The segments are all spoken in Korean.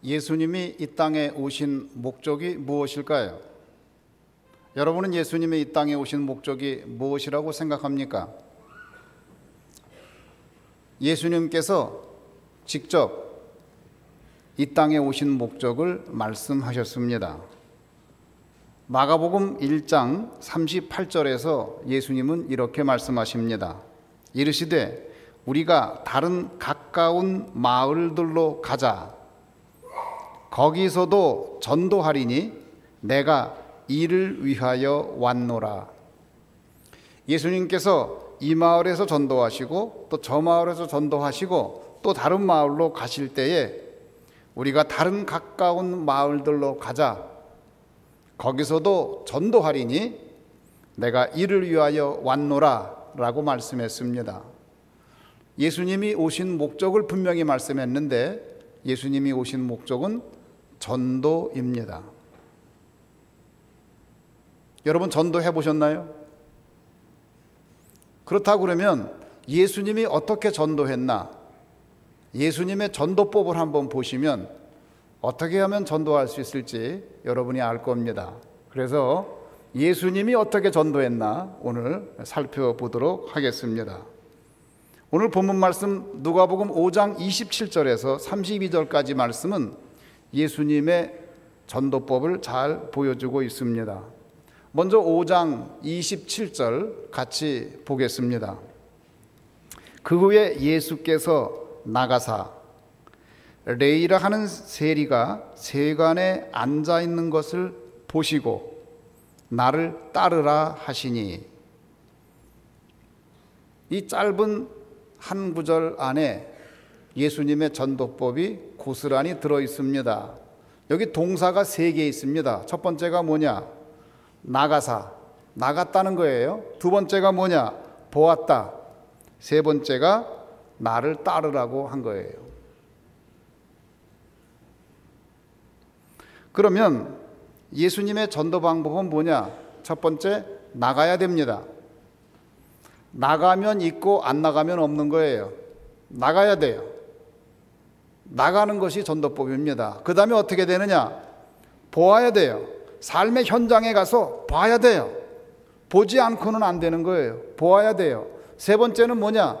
예수님이 이 땅에 오신 목적이 무엇일까요? 여러분은 예수님이 이 땅에 오신 목적이 무엇이라고 생각합니까? 예수님께서 직접 이 땅에 오신 목적을 말씀하셨습니다. 마가복음 1장 38절에서 예수님은 이렇게 말씀하십니다. 이르시되 우리가 다른 가까운 마을들로 가자. 거기서도 전도하리니 내가 이를 위하여 왔노라. 예수님께서 이 마을에서 전도하시고 또 저 마을에서 전도하시고 또 다른 마을로 가실 때에 우리가 다른 가까운 마을들로 가자. 거기서도 전도하리니 내가 이를 위하여 왔노라 라고 말씀했습니다. 예수님이 오신 목적을 분명히 말씀했는데 예수님이 오신 목적은 전도입니다. 여러분 전도해 보셨나요? 그렇다고 그러면 예수님이 어떻게 전도했나? 예수님의 전도법을 한번 보시면 어떻게 하면 전도할 수 있을지 여러분이 알 겁니다. 그래서 예수님이 어떻게 전도했나 오늘 살펴보도록 하겠습니다. 오늘 본문 말씀 누가복음 5장 27절에서 32절까지 말씀은 예수님의 전도법을 잘 보여주고 있습니다. 먼저 5장 27절 같이 보겠습니다. 그 후에 예수께서 나가사 레이라 하는 세리가 세관에 앉아 있는 것을 보시고 나를 따르라 하시니, 이 짧은 한 구절 안에 예수님의 전도법이 고스란히 들어 있습니다. 여기 동사가 3개 있습니다. 첫 번째가 뭐냐? 나가사, 나갔다는 거예요. 두 번째가 뭐냐? 보았다. 세 번째가 나를 따르라고 한 거예요. 그러면 예수님의 전도 방법은 뭐냐? 첫 번째, 나가야 됩니다. 나가면 있고 안 나가면 없는 거예요. 나가야 돼요. 나가는 것이 전도법입니다. 그 다음에 어떻게 되느냐? 보아야 돼요. 삶의 현장에 가서 봐야 돼요. 보지 않고는 안 되는 거예요. 보아야 돼요. 세 번째는 뭐냐?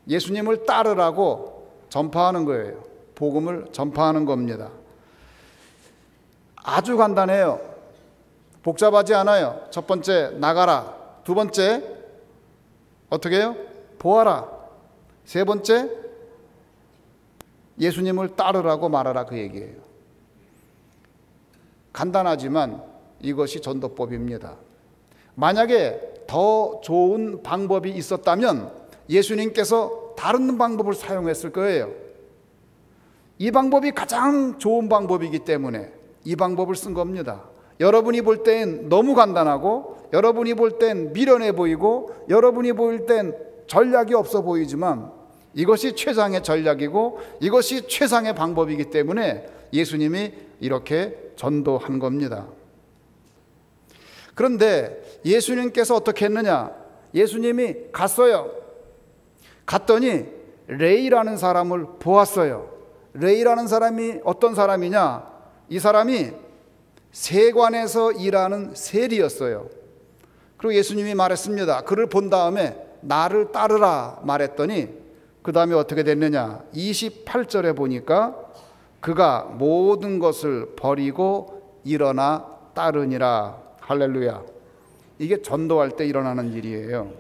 예수님을 따르라고 전파하는 거예요. 복음을 전파하는 겁니다. 아주 간단해요. 복잡하지 않아요. 첫 번째, 나가라. 두 번째, 어떻게 해요? 보아라. 세 번째, 예수님을 따르라고 말하라, 그 얘기예요. 간단하지만 이것이 전도법입니다. 만약에 더 좋은 방법이 있었다면 예수님께서 다른 방법을 사용했을 거예요. 이 방법이 가장 좋은 방법이기 때문에 이 방법을 쓴 겁니다. 여러분이 볼 땐 너무 간단하고 여러분이 볼 땐 미련해 보이고 여러분이 볼 땐 전략이 없어 보이지만 이것이 최상의 전략이고 이것이 최상의 방법이기 때문에 예수님이 이렇게 전도한 겁니다. 그런데 예수님께서 어떻게 했느냐? 예수님이 갔어요. 갔더니 레이라는 사람을 보았어요. 레이라는 사람이 어떤 사람이냐? 이 사람이 세관에서 일하는 세리였어요. 그리고 예수님이 말했습니다. 그를 본 다음에 나를 따르라 말했더니 그 다음에 어떻게 됐느냐? 28절에 보니까 그가 모든 것을 버리고 일어나 따르니라. 할렐루야. 이게 전도할 때 일어나는 일이에요.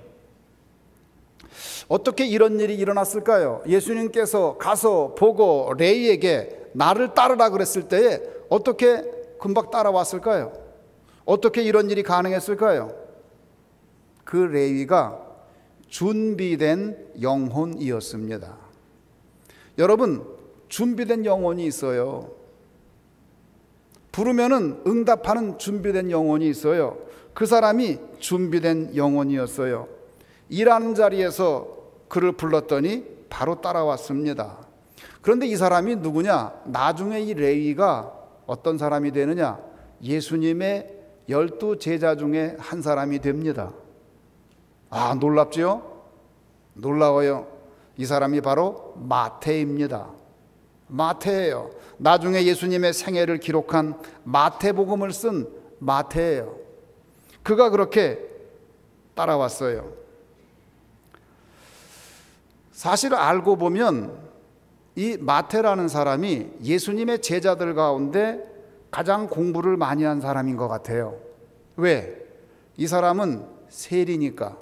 어떻게 이런 일이 일어났을까요? 예수님께서 가서 보고 레이에게 나를 따르라 그랬을 때에 어떻게 금방 따라왔을까요? 어떻게 이런 일이 가능했을까요? 그 레위가 준비된 영혼이었습니다. 여러분, 준비된 영혼이 있어요. 부르면은 응답하는 준비된 영혼이 있어요. 그 사람이 준비된 영혼이었어요. 일하는 자리에서 그를 불렀더니 바로 따라왔습니다. 그런데 이 사람이 누구냐? 나중에 이 레위가 어떤 사람이 되느냐? 예수님의 12 제자 중에 한 사람이 됩니다. 아, 놀랍지요? 놀라워요. 이 사람이 바로 마태입니다. 마태예요. 나중에 예수님의 생애를 기록한 마태복음을 쓴 마태예요. 그가 그렇게 따라왔어요. 사실 알고 보면 이 마태라는 사람이 예수님의 제자들 가운데 가장 공부를 많이 한 사람인 것 같아요. 왜? 이 사람은 세리니까.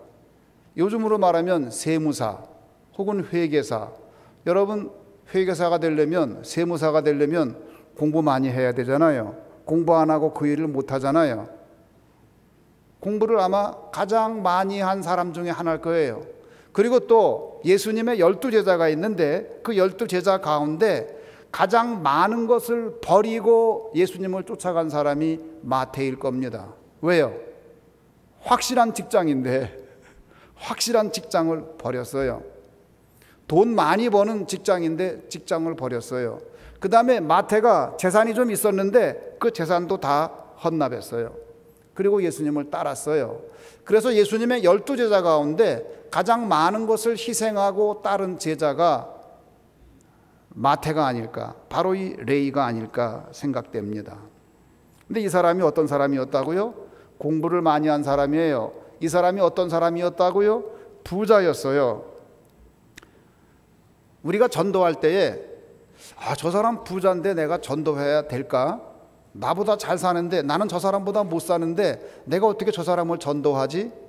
요즘으로 말하면 세무사 혹은 회계사. 여러분, 회계사가 되려면, 세무사가 되려면 공부 많이 해야 되잖아요. 공부 안 하고 그 일을 못 하잖아요. 공부를 아마 가장 많이 한 사람 중에 하나일 거예요. 그리고 또 예수님의 12제자가 있는데 그 12제자 가운데 가장 많은 것을 버리고 예수님을 쫓아간 사람이 마태일 겁니다. 왜요? 확실한 직장인데 확실한 직장을 버렸어요. 돈 많이 버는 직장인데 직장을 버렸어요. 그 다음에 마태가 재산이 좀 있었는데 그 재산도 다 헌납했어요. 그리고 예수님을 따랐어요. 그래서 예수님의 12제자 가운데 가장 많은 것을 희생하고 따른 제자가 마태가 아닐까, 바로 이 레위가 아닐까 생각됩니다. 근데 이 사람이 어떤 사람이었다고요? 공부를 많이 한 사람이에요. 이 사람이 어떤 사람이었다고요? 부자였어요. 우리가 전도할 때에 저 사람 부자인데 내가 전도해야 될까? 나보다 잘 사는데, 나는 저 사람보다 못 사는데 내가 어떻게 저 사람을 전도하지?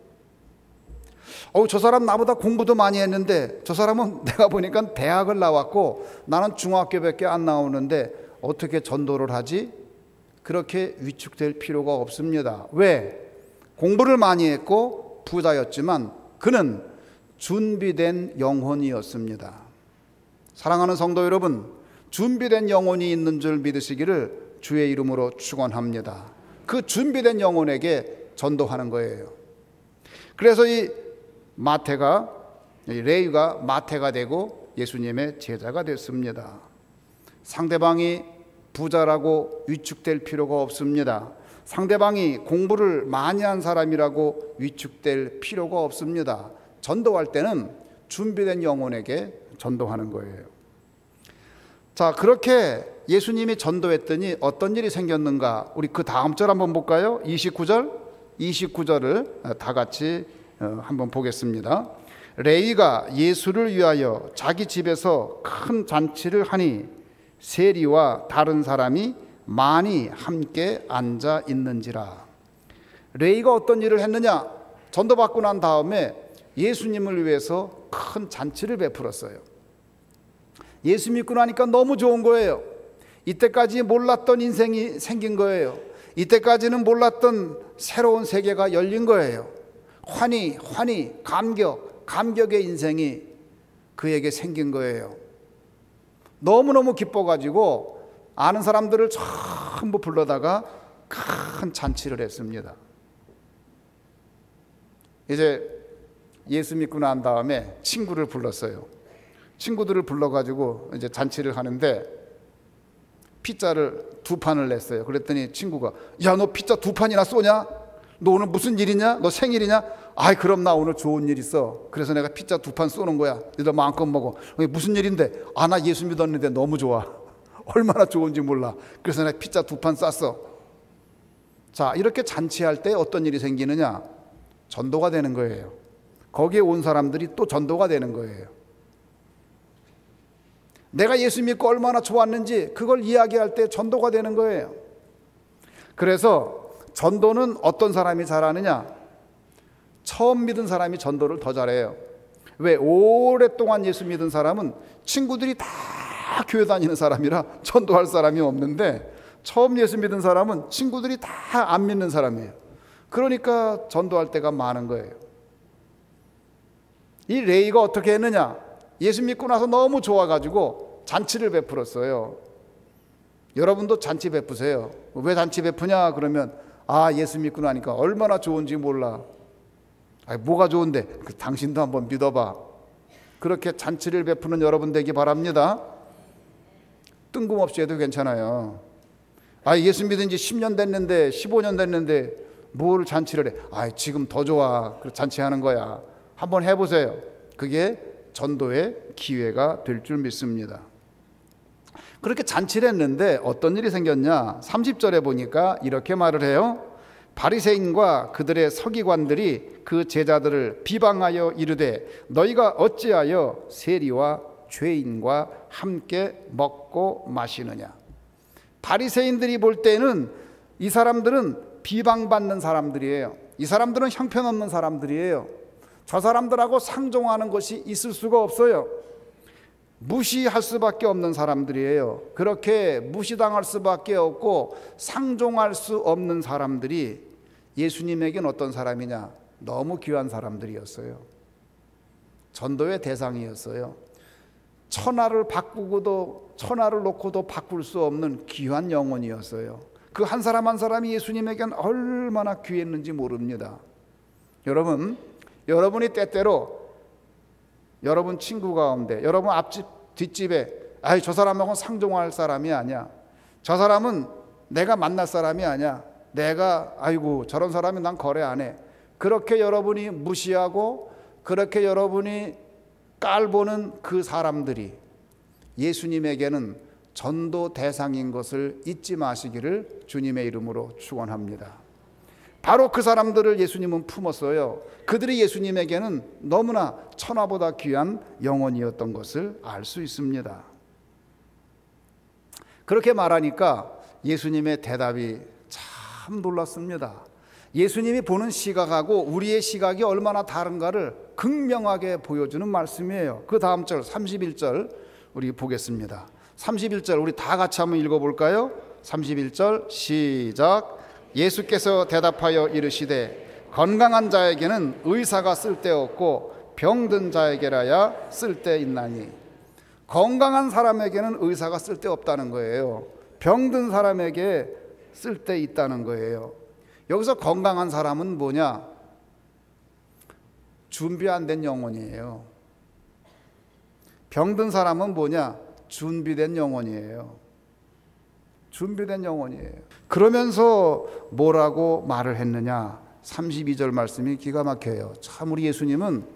저 사람 나보다 공부도 많이 했는데 저 사람은 내가 보니까 대학을 나왔고 나는 중학교밖에 안 나오는데 어떻게 전도를 하지? 그렇게 위축될 필요가 없습니다. 왜? 공부를 많이 했고 부자였지만 그는 준비된 영혼이었습니다. 사랑하는 성도 여러분, 준비된 영혼이 있는 줄 믿으시기를 주의 이름으로 축원합니다. 그 준비된 영혼에게 전도하는 거예요. 그래서 이 레위가 마태가 되고 예수님의 제자가 됐습니다. 상대방이 부자라고 위축될 필요가 없습니다. 상대방이 공부를 많이 한 사람이라고 위축될 필요가 없습니다. 전도할 때는 준비된 영혼에게 전도하는 거예요. 자, 그렇게 예수님이 전도했더니 어떤 일이 생겼는가? 우리 그 다음 절 한번 볼까요? 29절을 다 같이 한번 보겠습니다. 레위가 예수를 위하여 자기 집에서 큰 잔치를 하니 세리와 다른 사람이 많이 함께 앉아 있는지라. 레위가 어떤 일을 했느냐? 전도받고 난 다음에 예수님을 위해서 큰 잔치를 베풀었어요. 예수 믿고 나니까 너무 좋은 거예요. 이때까지 몰랐던 인생이 생긴 거예요. 이때까지는 몰랐던 새로운 세계가 열린 거예요. 환희, 감격의 인생이 그에게 생긴 거예요. 너무너무 기뻐가지고 아는 사람들을 전부 불러다가 큰 잔치를 했습니다. 이제 예수 믿고 난 다음에 친구를 불렀어요. 친구들을 불러가지고 이제 잔치를 하는데 피자를 2판을 냈어요. 그랬더니 친구가, 야, 너 피자 2판이나 쏘냐? 너 오늘 무슨 일이냐? 너 생일이냐? 아이, 그럼 나 오늘 좋은 일 있어. 그래서 내가 피자 2판 쏘는 거야. 너희들 마음껏 먹어. 무슨 일인데? 나 예수 믿었는데 너무 좋아. 얼마나 좋은지 몰라. 그래서 내가 피자 2판 쐈어. 자, 이렇게 잔치할 때 어떤 일이 생기느냐? 전도가 되는 거예요. 거기에 온 사람들이 또 전도가 되는 거예요. 내가 예수 믿고 얼마나 좋았는지 그걸 이야기할 때 전도가 되는 거예요. 그래서 전도는 어떤 사람이 잘하느냐? 처음 믿은 사람이 전도를 더 잘해요. 왜? 오랫동안 예수 믿은 사람은 친구들이 다 교회 다니는 사람이라 전도할 사람이 없는데, 처음 예수 믿은 사람은 친구들이 다 안 믿는 사람이에요. 그러니까 전도할 때가 많은 거예요. 이 레위가 어떻게 했느냐? 예수 믿고 나서 너무 좋아가지고 잔치를 베풀었어요. 여러분도 잔치 베푸세요. 왜 잔치 베푸냐? 그러면 예수 믿고 나니까 얼마나 좋은지 몰라. 뭐가 좋은데? 당신도 한번 믿어봐. 그렇게 잔치를 베푸는 여러분 되기 바랍니다. 뜬금없이 해도 괜찮아요. 예수 믿은 지 10년 됐는데 15년 됐는데 뭘 잔치를 해? 지금 더 좋아. 그래서 잔치하는 거야. 한번 해보세요. 그게 전도의 기회가 될 줄 믿습니다. 그렇게 잔치를 했는데 어떤 일이 생겼냐? 30절에 보니까 이렇게 말을 해요. 바리새인과 그들의 서기관들이 그 제자들을 비방하여 이르되 너희가 어찌하여 세리와 죄인과 함께 먹고 마시느냐. 바리새인들이 볼 때는 이 사람들은 비방받는 사람들이에요. 이 사람들은 형편없는 사람들이에요. 저 사람들하고 상종하는 것이 있을 수가 없어요. 무시할 수밖에 없는 사람들이에요. 그렇게 무시당할 수밖에 없고 상종할 수 없는 사람들이 예수님에겐 어떤 사람이냐? 너무 귀한 사람들이었어요. 전도의 대상이었어요. 천하를 바꾸고도, 천하를 놓고도 바꿀 수 없는 귀한 영혼이었어요. 그 한 사람 한 사람이 예수님에겐 얼마나 귀했는지 모릅니다. 여러분, 여러분이 때때로 여러분 친구 가운데, 여러분 앞집 뒷집에 아이 저 사람하고는 상종할 사람이 아니야, 저 사람은 내가 만날 사람이 아니야, 내가 아이고 저런 사람이 난 거래 안 해, 그렇게 여러분이 무시하고 그렇게 여러분이 깔보는 그 사람들이 예수님에게는 전도 대상인 것을 잊지 마시기를 주님의 이름으로 축원합니다. 바로 그 사람들을 예수님은 품었어요. 그들이 예수님에게는 너무나 천하보다 귀한 영혼이었던 것을 알 수 있습니다. 그렇게 말하니까 예수님의 대답이 참 놀랐습니다. 예수님이 보는 시각하고 우리의 시각이 얼마나 다른가를 극명하게 보여주는 말씀이에요. 그 다음 절 31절 우리 보겠습니다. 31절 우리 다 같이 한번 읽어볼까요? 31절 시작. 예수께서 대답하여 이르시되 건강한 자에게는 의사가 쓸데없고 병든 자에게라야 쓸데있나니. 건강한 사람에게는 의사가 쓸데없다는 거예요. 병든 사람에게 쓸데있다는 거예요. 여기서 건강한 사람은 뭐냐? 준비 안 된 영혼이에요. 병든 사람은 뭐냐? 준비된 영혼이에요. 준비된 영혼이에요. 그러면서 뭐라고 말을 했느냐? 32절 말씀이 기가 막혀요. 참 우리 예수님은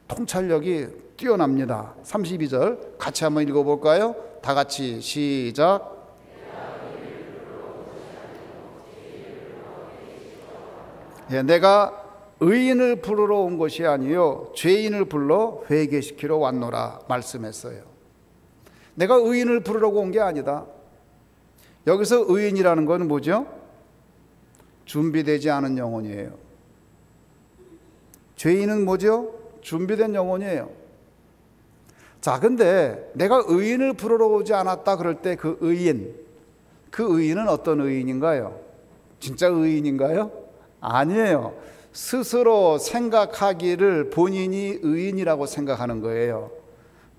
통찰력이 뛰어납니다. 32절 같이 한번 읽어볼까요? 다 같이 시작. 예, 내가 의인을 부르러 온 것이 아니요 죄인을 불러 회개시키러 왔노라 말씀했어요. 내가 의인을 부르려고 온 게 아니다. 여기서 의인이라는 건 뭐죠? 준비되지 않은 영혼이에요. 죄인은 뭐죠? 준비된 영혼이에요. 자, 근데 내가 의인을 부르러 오지 않았다 그럴 때 그 의인은 어떤 의인인가요? 진짜 의인인가요? 아니에요. 스스로 생각하기를 본인이 의인이라고 생각하는 거예요.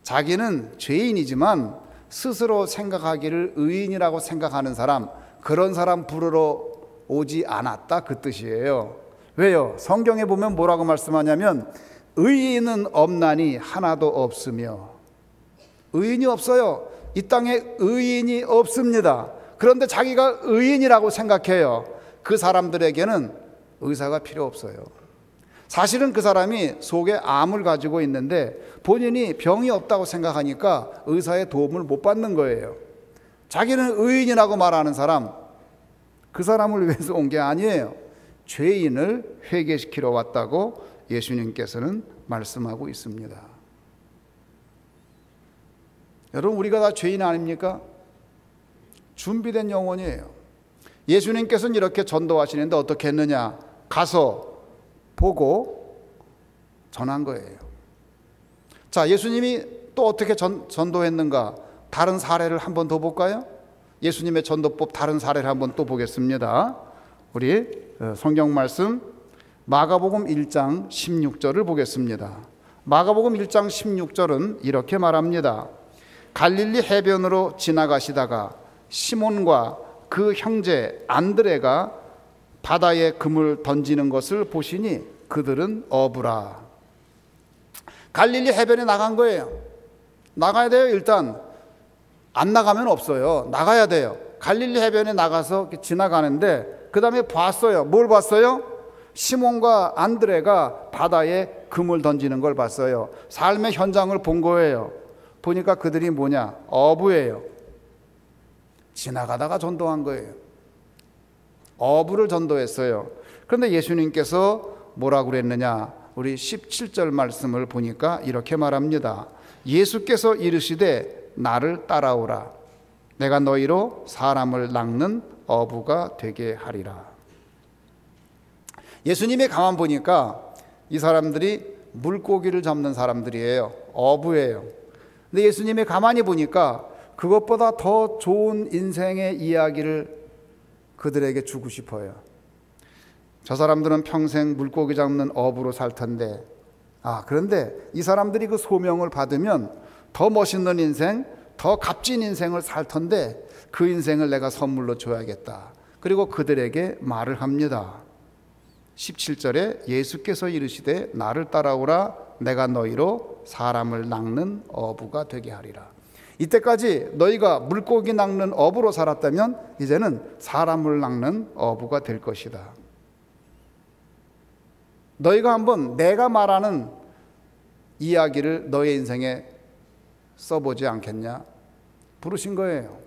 자기는 죄인이지만 스스로 생각하기를 의인이라고 생각하는 사람, 그런 사람 부르러 오지 않았다 그 뜻이에요. 왜요? 성경에 보면 뭐라고 말씀하냐면 의인은 없나니 하나도 없으며. 의인이 없어요. 이 땅에 의인이 없습니다. 그런데 자기가 의인이라고 생각해요. 그 사람들에게는 의사가 필요 없어요. 사실은 그 사람이 속에 암을 가지고 있는데 본인이 병이 없다고 생각하니까 의사의 도움을 못 받는 거예요. 자기는 의인이라고 말하는 사람, 그 사람을 위해서 온 게 아니에요. 죄인을 회개시키러 왔다고 예수님께서는 말씀하고 있습니다. 여러분, 우리가 다 죄인 아닙니까? 준비된 영혼이에요. 예수님께서는 이렇게 전도하시는데 어떻게 했느냐? 가서 보고 전한 거예요. 자, 예수님이 또 어떻게 전도했는가? 다른 사례를 한번 더 볼까요? 예수님의 전도법 다른 사례를 한번 또 보겠습니다. 우리 성경 말씀 마가복음 1장 16절을 보겠습니다. 마가복음 1장 16절은 이렇게 말합니다. 갈릴리 해변으로 지나가시다가 시몬과 그 형제 안드레가 바다에 금을 던지는 것을 보시니 그들은 어부라. 갈릴리 해변에 나간 거예요. 나가야 돼요. 일단 안 나가면 없어요. 나가야 돼요. 갈릴리 해변에 나가서 지나가는데 그 다음에 봤어요. 뭘 봤어요? 시몬과 안드레가 바다에 금을 던지는 걸 봤어요. 삶의 현장을 본 거예요. 보니까 그들이 뭐냐? 어부예요. 지나가다가 전도한 거예요. 어부를 전도했어요. 그런데 예수님께서 뭐라고 그랬느냐? 우리 17절 말씀을 보니까 이렇게 말합니다. 예수께서 이르시되 나를 따라오라. 내가 너희로 사람을 낚는 어부가 되게 하리라. 예수님의 가만 보니까 이 사람들이 물고기를 잡는 사람들이에요. 어부예요. 근데 예수님의 가만히 보니까 그것보다 더 좋은 인생의 이야기를 그들에게 주고 싶어요. 저 사람들은 평생 물고기 잡는 어부로 살 텐데, 그런데 이 사람들이 그 소명을 받으면 더 멋있는 인생, 더 값진 인생을 살 텐데 그 인생을 내가 선물로 줘야겠다. 그리고 그들에게 말을 합니다. 17절에 예수께서 이르시되 나를 따라오라. 내가 너희로 사람을 낚는 어부가 되게 하리라. 이때까지 너희가 물고기 낚는 어부로 살았다면 이제는 사람을 낚는 어부가 될 것이다. 너희가 한번 내가 말하는 이야기를 너의 인생에 써보지 않겠냐? 부르신 거예요.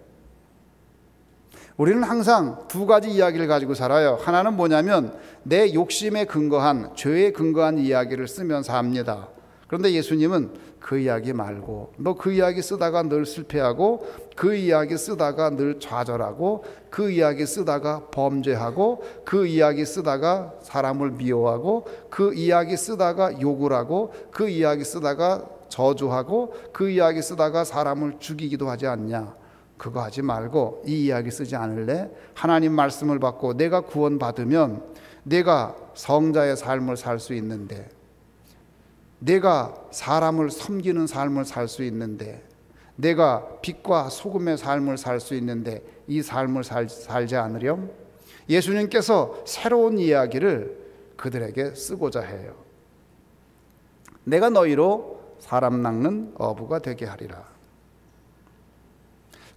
우리는 항상 두 가지 이야기를 가지고 살아요. 하나는 뭐냐면 내 욕심에 근거한, 죄에 근거한 이야기를 쓰면서 합니다. 그런데 예수님은 그 이야기 말고, 너 그 이야기 쓰다가 늘 실패하고, 그 이야기 쓰다가 늘 좌절하고, 그 이야기 쓰다가 범죄하고, 그 이야기 쓰다가 사람을 미워하고, 그 이야기 쓰다가 욕을 하고, 그 이야기 쓰다가 저주하고, 그 이야기 쓰다가 사람을 죽이기도 하지 않냐? 그거 하지 말고 이 이야기 쓰지 않을래? 하나님 말씀을 받고 내가 구원받으면 내가 성자의 삶을 살 수 있는데, 내가 사람을 섬기는 삶을 살 수 있는데, 내가 빛과 소금의 삶을 살 수 있는데 이 삶을 살지 않으렴? 예수님께서 새로운 이야기를 그들에게 쓰고자 해요. 내가 너희로 사람 낚는 어부가 되게 하리라.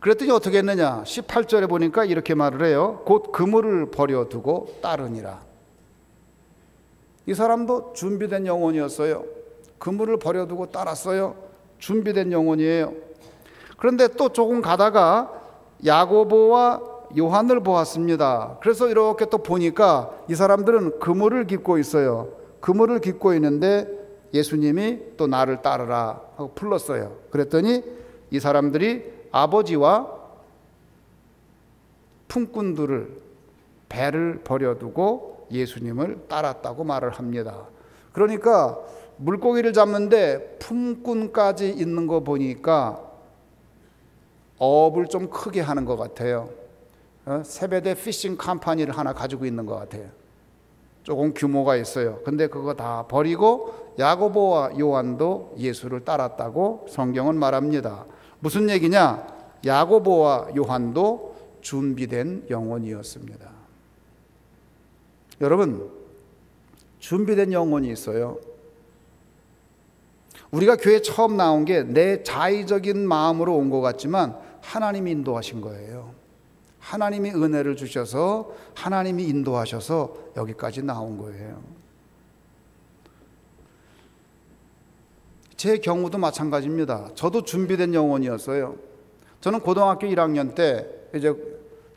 그랬더니 어떻게 했느냐? 18절에 보니까 이렇게 말을 해요. 곧 그물을 버려두고 따르니라. 이 사람도 준비된 영혼이었어요. 그물을 버려두고 따랐어요. 준비된 영혼이에요. 그런데 또 조금 가다가 야고보와 요한을 보았습니다. 그래서 이렇게 또 보니까 이 사람들은 그물을 깃고 있어요. 그물을 깃고 있는데 예수님이 또 나를 따르라 하고 불렀어요. 그랬더니 이 사람들이 아버지와 품꾼들을, 배를 버려두고 예수님을 따랐다고 말을 합니다. 그러니까 물고기를 잡는데 품꾼까지 있는 거 보니까 어업을 좀 크게 하는 것 같아요. 세베대 피싱 컴퍼니를 하나 가지고 있는 것 같아요. 조금 규모가 있어요. 근데 그거 다 버리고 야고보와 요한도 예수를 따랐다고 성경은 말합니다. 무슨 얘기냐? 야고보와 요한도 준비된 영혼이었습니다. 여러분, 준비된 영혼이 있어요. 우리가 교회 처음 나온 게 내 자의적인 마음으로 온 것 같지만 하나님이 인도하신 거예요. 하나님이 은혜를 주셔서, 하나님이 인도하셔서 여기까지 나온 거예요. 제 경우도 마찬가지입니다. 저도 준비된 영혼이었어요. 저는 고등학교 1학년 때 이제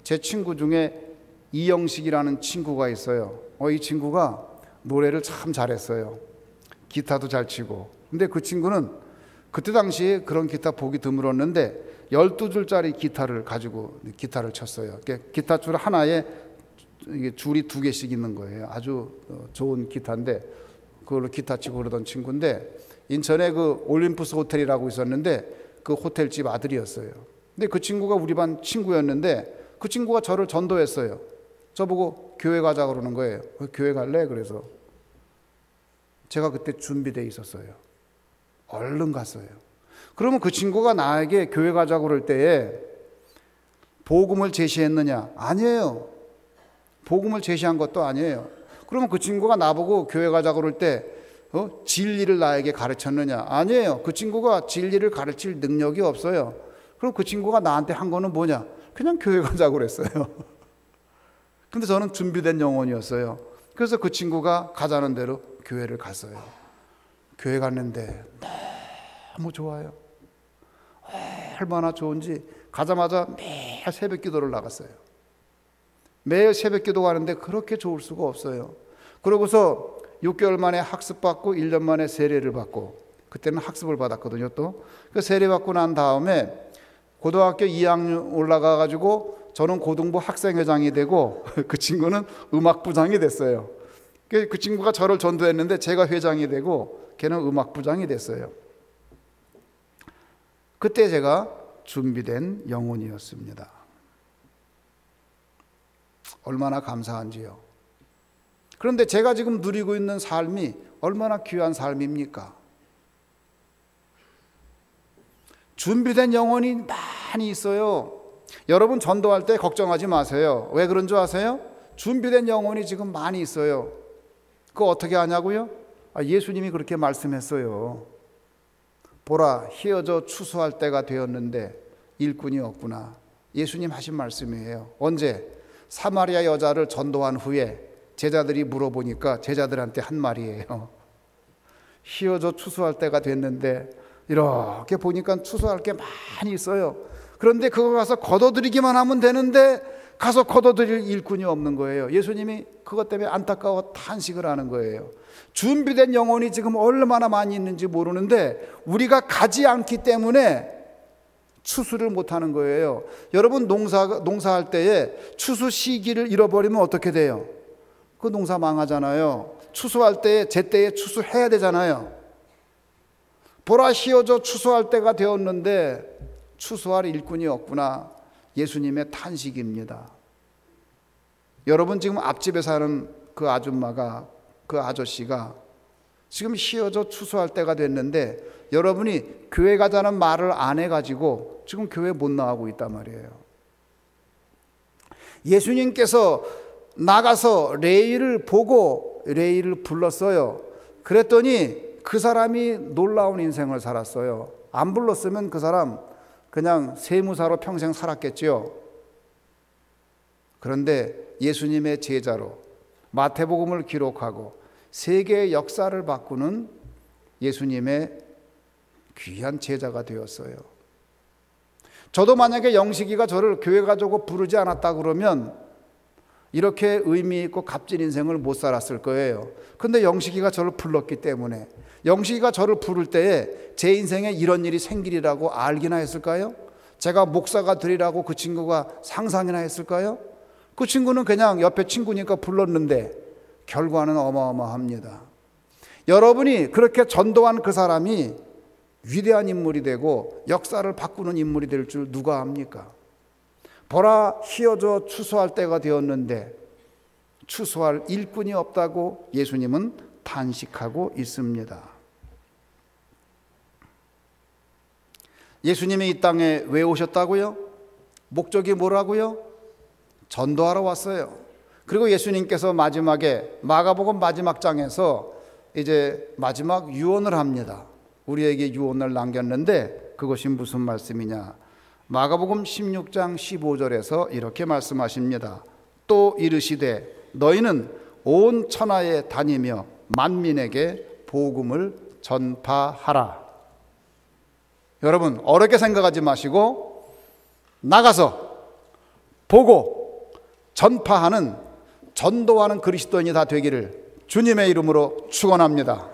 제 친구 중에 이영식이라는 친구가 있어요. 이 친구가 노래를 참 잘했어요. 기타도 잘 치고. 근데 그 친구는 그때 당시에 그런 기타 보기 드물었는데 12줄짜리 기타를 가지고 기타를 쳤어요. 기타 줄 하나에 줄이 2개씩 있는 거예요. 아주 좋은 기타인데 그걸로 기타 치고 그러던 친구인데, 인천에 그 올림푸스 호텔이라고 있었는데 그 호텔집 아들이었어요. 근데 그 친구가 우리 반 친구였는데 그 친구가 저를 전도했어요. 저보고 교회 가자 그러는 거예요. 교회 갈래? 그래서 제가 그때 준비되어 있었어요. 얼른 갔어요. 그러면 그 친구가 나에게 교회 가자 그럴 때에 복음을 제시했느냐? 아니에요. 복음을 제시한 것도 아니에요. 그러면 그 친구가 나보고 교회 가자 그럴 때 진리를 나에게 가르쳤느냐? 아니에요. 그 친구가 진리를 가르칠 능력이 없어요. 그럼 그 친구가 나한테 한 거는 뭐냐? 그냥 교회 가자고 그랬어요. 근데 저는 준비된 영혼이었어요. 그래서 그 친구가 가자는 대로 교회를 갔어요. 교회 갔는데 너무 좋아요. 얼마나 좋은지 가자마자 매일 새벽 기도를 나갔어요. 매일 새벽 기도 가는데 그렇게 좋을 수가 없어요. 그러고서 6개월 만에 학습받고 1년 만에 세례를 받고, 그때는 학습을 받았거든요. 또 그 세례 받고 난 다음에 고등학교 2학년 올라가 가지고 저는 고등부 학생회장이 되고 그 친구는 음악부장이 됐어요. 그 친구가 저를 전도했는데 제가 회장이 되고 걔는 음악부장이 됐어요. 그때 제가 준비된 영혼이었습니다. 얼마나 감사한지요. 그런데 제가 지금 누리고 있는 삶이 얼마나 귀한 삶입니까? 준비된 영혼이 많이 있어요. 여러분 전도할 때 걱정하지 마세요. 왜 그런 줄 아세요? 준비된 영혼이 지금 많이 있어요. 그거 어떻게 하냐고요? 예수님이 그렇게 말씀했어요. 보라, 희어져 추수할 때가 되었는데 일꾼이 없구나. 예수님 하신 말씀이에요. 언제? 사마리아 여자를 전도한 후에 제자들이 물어보니까 제자들한테 한 말이에요. 희어져 추수할 때가 됐는데 이렇게 보니까 추수할 게 많이 있어요. 그런데 그거 가서 걷어들이기만 하면 되는데 가서 걷어들일 일꾼이 없는 거예요. 예수님이 그것 때문에 안타까워 탄식을 하는 거예요. 준비된 영혼이 지금 얼마나 많이 있는지 모르는데 우리가 가지 않기 때문에 추수를 못하는 거예요. 여러분 농사할 때에 추수 시기를 잃어버리면 어떻게 돼요? 그 농사 망하잖아요. 추수할 때에 제때에 추수해야 되잖아요. 보라, 희어져 추수할 때가 되었는데 추수할 일꾼이 없구나. 예수님의 탄식입니다. 여러분 지금 앞집에 사는 그 아줌마가, 그 아저씨가 지금 희어져 추수할 때가 됐는데 여러분이 교회 가자는 말을 안 해가지고 지금 교회 못 나가고 있단 말이에요. 예수님께서 나가서 레이를 보고 레이를 불렀어요. 그랬더니 그 사람이 놀라운 인생을 살았어요. 안 불렀으면 그 사람 그냥 세무사로 평생 살았겠죠. 그런데 예수님의 제자로 마태복음을 기록하고 세계의 역사를 바꾸는 예수님의 귀한 제자가 되었어요. 저도 만약에 영식이가 저를 교회 가자고 부르지 않았다 그러면 이렇게 의미 있고 값진 인생을 못 살았을 거예요. 근데 영식이가 저를 불렀기 때문에, 영식이가 저를 부를 때에 제 인생에 이런 일이 생기리라고 알기나 했을까요? 제가 목사가 되리라고 그 친구가 상상이나 했을까요? 그 친구는 그냥 옆에 친구니까 불렀는데 결과는 어마어마합니다. 여러분이 그렇게 전도한 그 사람이 위대한 인물이 되고 역사를 바꾸는 인물이 될 줄 누가 압니까? 보라, 희어져 추수할 때가 되었는데 추수할 일꾼이 없다고 예수님은 탄식하고 있습니다. 예수님이 이 땅에 왜 오셨다고요? 목적이 뭐라고요? 전도하러 왔어요. 그리고 예수님께서 마지막에 마가복음 마지막 장에서 이제 마지막 유언을 합니다. 우리에게 유언을 남겼는데 그것이 무슨 말씀이냐? 마가복음 16장 15절에서 이렇게 말씀하십니다. 또 이르시되 너희는 온 천하에 다니며 만민에게 복음을 전파하라. 여러분 어렵게 생각하지 마시고 나가서 보고 전파하는, 전도하는 그리스도인이 다 되기를 주님의 이름으로 축원합니다.